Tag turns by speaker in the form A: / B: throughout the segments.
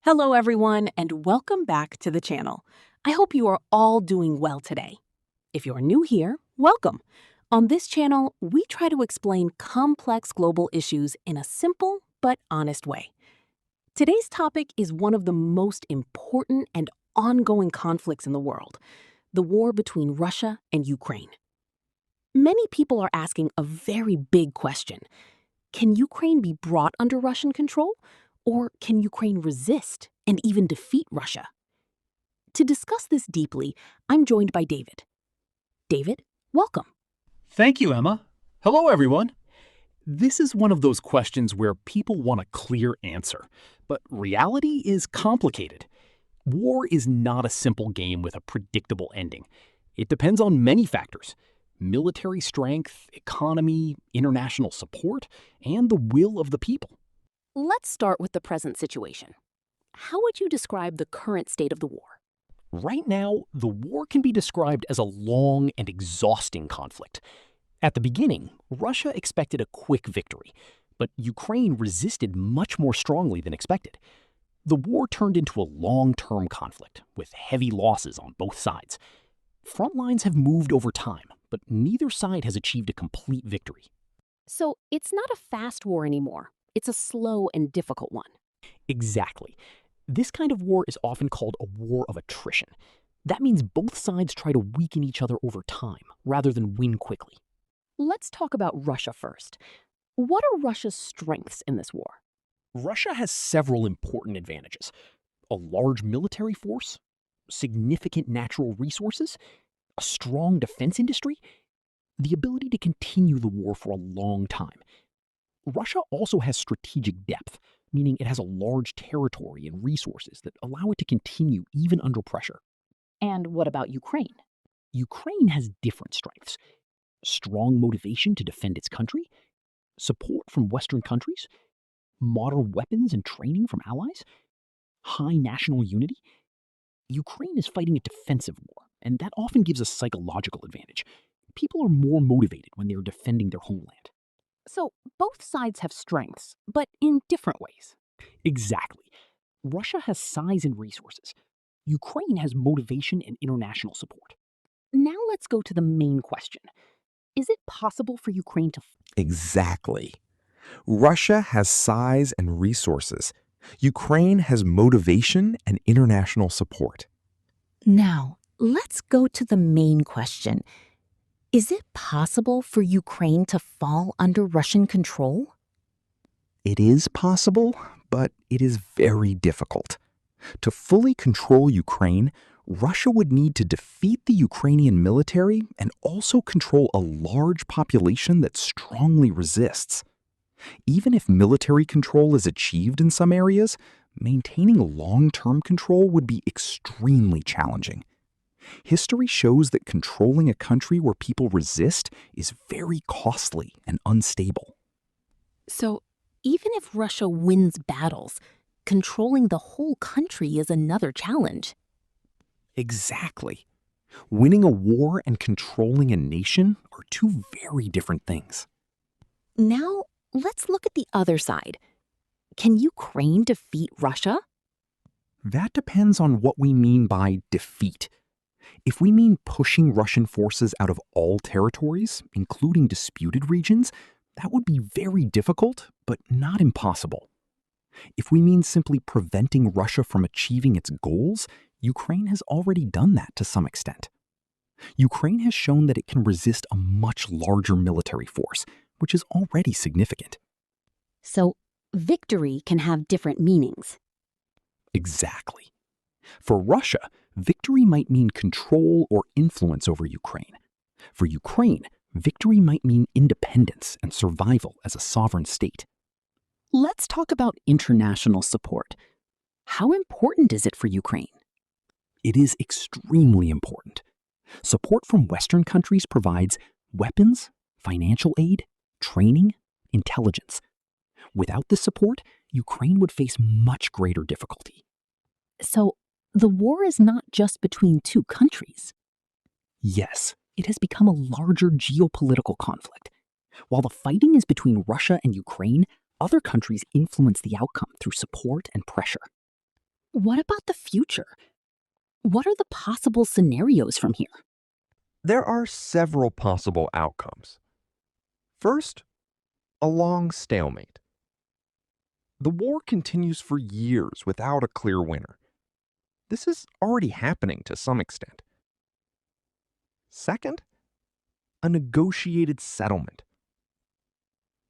A: Hello, everyone, and welcome back to the channel. I hope you are all doing well today. If you're new here, welcome. On this channel, we try to explain complex global issues in a simple but honest way. Today's topic is one of the most important and ongoing conflicts in the world, the war between Russia and Ukraine. Many people are asking a very big question. Can Ukraine be brought under Russian control? Or can Ukraine resist and even defeat Russia? To discuss this deeply, I'm joined by David. David, welcome.
B: Thank you, Emma. Hello, everyone. This is one of those questions where people want a clear answer, but reality is complicated. War is not a simple game with a predictable ending. It depends on many factors: military strength, economy, international support, and the will of the people.
A: Let's start with the present situation. How would you describe the current state of the war?
B: Right now, the war can be described as a long and exhausting conflict. At the beginning, Russia expected a quick victory, but Ukraine resisted much more strongly than expected. The war turned into a long-term conflict, with heavy losses on both sides. Front lines have moved over time, but neither side has achieved a complete victory.
A: So it's not a fast war anymore. It's a slow and difficult one.
B: Exactly. This kind of war is often called a war of attrition. That means both sides try to weaken each other over time, rather than win quickly.
A: Let's talk about Russia first. What are Russia's strengths in this war?
B: Russia has several important advantages: a large military force, significant natural resources, a strong defense industry, the ability to continue the war for a long time. Russia also has strategic depth, meaning it has a large territory and resources that allow it to continue even under pressure.
A: And what about Ukraine?
B: Ukraine has different strengths: strong motivation to defend its country, support from Western countries, modern weapons and training from allies, high national unity. Ukraine is fighting a defensive war, and that often gives a psychological advantage. People are more motivated when they are defending their homeland.
A: So both sides have strengths, but in different ways.
B: Exactly. Russia has size and resources. Ukraine has motivation and international support.
A: Now let's go to the main question. Is it possible for Ukraine to
C: Exactly. Russia has size and resources. Ukraine has motivation and international support.
D: Now, let's go to the main question. Is it possible for Ukraine to fall under Russian control?
C: It is possible, but it is very difficult. To fully control Ukraine, Russia would need to defeat the Ukrainian military and also control a large population that strongly resists. Even if military control is achieved in some areas, maintaining long-term control would be extremely challenging. History shows that controlling a country where people resist is very costly and unstable.
A: So, even if Russia wins battles, controlling the whole country is another challenge.
C: Exactly. Winning a war and controlling a nation are two very different things.
A: Now, let's look at the other side. Can Ukraine defeat Russia?
C: That depends on what we mean by defeat. If we mean pushing Russian forces out of all territories, including disputed regions, that would be very difficult, but not impossible. If we mean simply preventing Russia from achieving its goals, Ukraine has already done that to some extent. Ukraine has shown that it can resist a much larger military force, which is already significant.
A: So, victory can have different meanings.
C: Exactly. For Russia, victory might mean control or influence over Ukraine. For Ukraine, victory might mean independence and survival as a sovereign state.
A: Let's talk about international support. How important is it for Ukraine?
C: It is extremely important. Support from Western countries provides weapons, financial aid, training, intelligence. Without this support, Ukraine would face much greater difficulty.
A: So, the war is not just between two countries.
C: Yes, it has become a larger geopolitical conflict. While the fighting is between Russia and Ukraine, other countries influence the outcome through support and pressure.
A: What about the future? What are the possible scenarios from here?
E: There are several possible outcomes. First, a long stalemate. The war continues for years without a clear winner. This is already happening to some extent. Second, a negotiated settlement.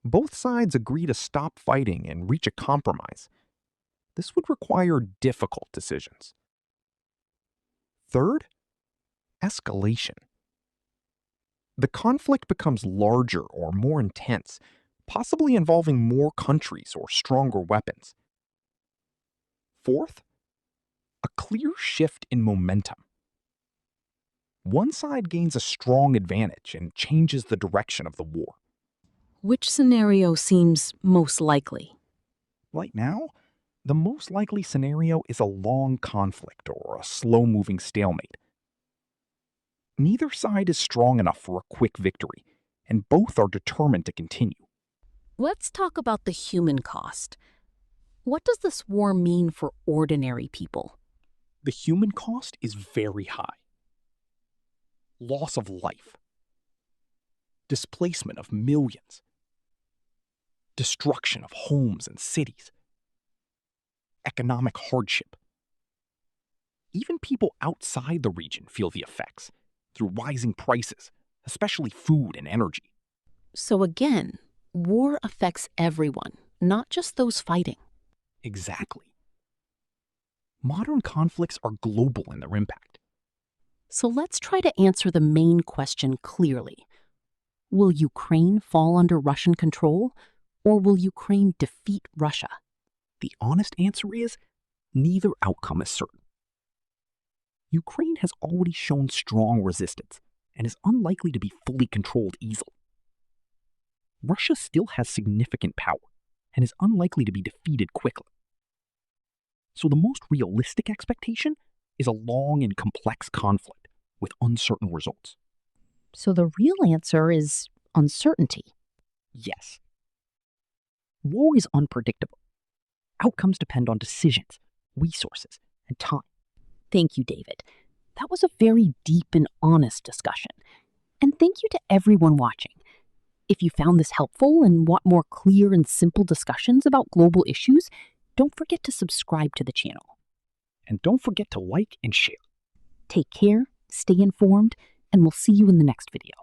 E: Both sides agree to stop fighting and reach a compromise. This would require difficult decisions. Third, escalation. The conflict becomes larger or more intense, possibly involving more countries or stronger weapons. Fourth, a clear shift in momentum. One side gains a strong advantage and changes the direction of the war.
A: Which scenario seems most likely?
C: Right now, the most likely scenario is a long conflict or a slow-moving stalemate. Neither side is strong enough for a quick victory, and both are determined to continue.
A: Let's talk about the human cost. What does this war mean for ordinary people?
B: The human cost is very high. Loss of life, displacement of millions, destruction of homes and cities, economic hardship. Even people outside the region feel the effects through rising prices, especially food and energy.
A: So again, war affects everyone, not just those fighting.
B: Exactly. Modern conflicts are global in their impact.
A: So let's try to answer the main question clearly. Will Ukraine fall under Russian control, or will Ukraine defeat Russia?
B: The honest answer is neither outcome is certain. Ukraine has already shown strong resistance and is unlikely to be fully controlled easily. Russia still has significant power and is unlikely to be defeated quickly. So the most realistic expectation is a long and complex conflict with uncertain results.
D: So the real answer is uncertainty.
B: Yes. War is unpredictable. Outcomes depend on decisions, resources, and time.
A: Thank you, David. That was a very deep and honest discussion. And thank you to everyone watching. If you found this helpful and want more clear and simple discussions about global issues, don't forget to subscribe to the channel.
B: And don't forget to like and share.
A: Take care, stay informed, and we'll see you in the next video.